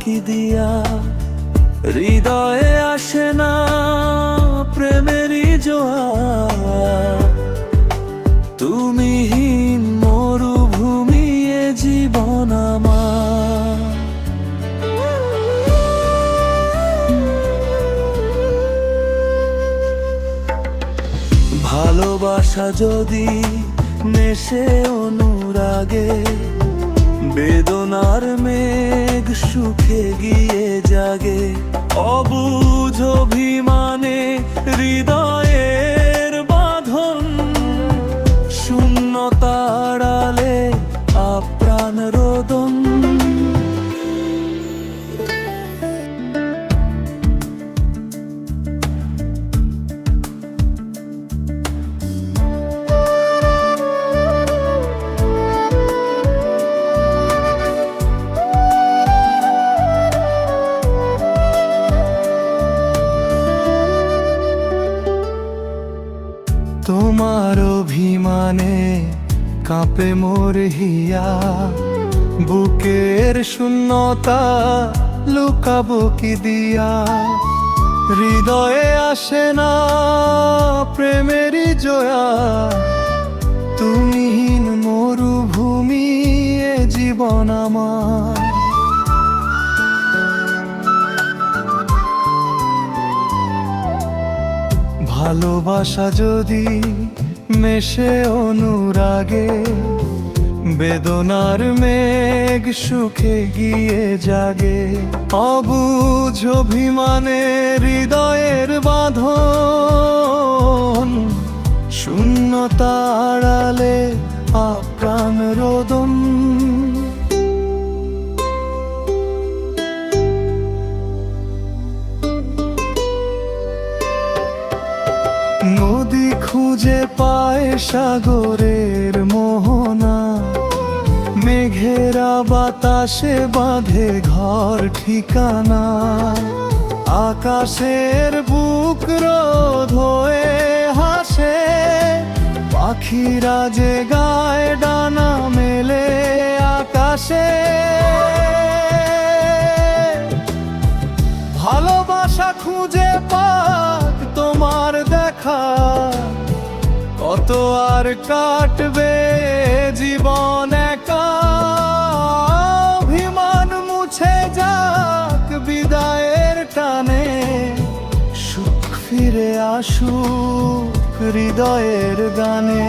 কি দিয়া। হৃদয়ে আসে না প্রেমেরই জোয়ার, তুমিহীন মরুভূমি এ জীবন আমার। ভালোবাসা যদি নেশে অনুরাগে, বেদনার মেঘ সুখে গিয়ে জাগে। অবুঝ অভিমানে হৃদয়ের বাঁধন, শূন্যতার আড়ালে আপ্রাণ রোদন। তোমার অভিমানে কাঁপে মোর হিয়া, বুকের শূন্যতা লুকাবো কি দিয়া। হৃদয়ে আসে না প্রেমেরই জোয়া, তুমিহীন মরুভূমি এ জীবন আমার। ভালোবাসা যদি মেশে অনুরাগে, বেদনার মেঘ সুখে গিয়ে জাগে। অবুঝ অভিমানে হৃদয়ের বাঁধন, শূন্যতা আড়ালে আপ্রাণ রোদন। নদী খুঁজে পায় সাগরের মোহনা, মেঘেরা বাতাসে বাঁধে ঘর ঠিকানা। আকাশের বুক রোদ হয়ে হাসে, পাখিরা যে গায়ে ডানা মেলে আকাশে। ভালোবাসা খুঁজে পাক তোমার দেখা, কত আর কাটবে জীবন একা। অভিমান মুছে যাক বিদায়ের টানে, সুখ ফিরে আসুক হৃদয়ের গানে।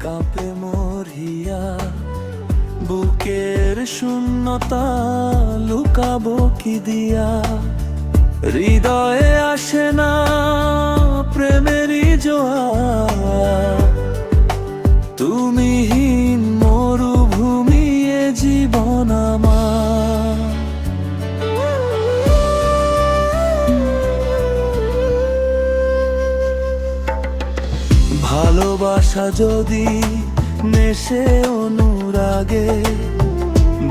কাঁপে মোর হিয়া, বুকের শূন্যতা লুকাবো কি দিয়া। হৃদয়ে আসে না প্রেমেরই জোয়ার, তুমিহীন মরুভূমি এ জীবন আমার। ভালোবাসা যদি নেশে অনুরাগে,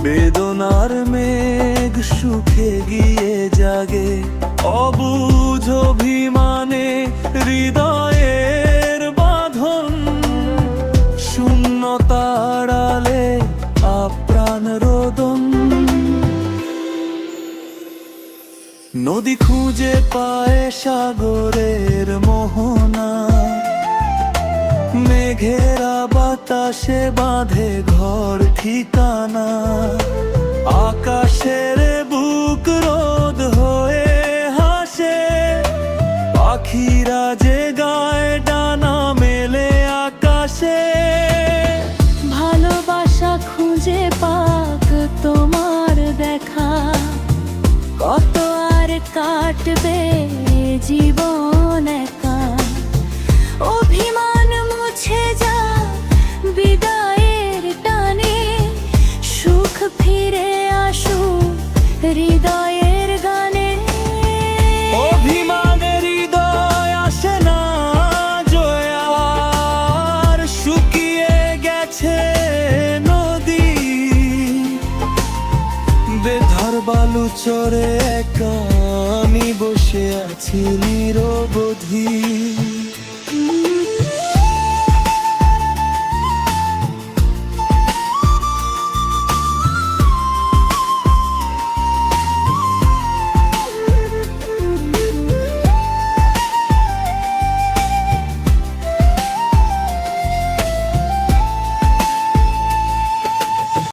বেদনার মেঘ সুখে গিয়ে জাগে। অবুঝ অভিমানে হৃদয়ের বাঁধন, শূন্যতার আড়ালে আপ্রাণ রোদন। নদী খুঁজে পায় সাগরের মোহনা, মেঘেরা বাতাসে বাঁধে ঘর ঠিকানা। আকাশের বুক রোদ হয়ে হাসে, পাখিরা যে গায়ে ডানা মেলে আকাশে। ভালোবাসা খুঁজে পাক তোমার দেখা, কত আর কাটবে জীবন একা। অভিমান মুছে যা বিদায়ের টানে, সুখ ফিরে আসুক হৃদয়ের গানে। অভিমানের হৃদয় আসে না চরে একা আমি বসে আছি নিরবধি।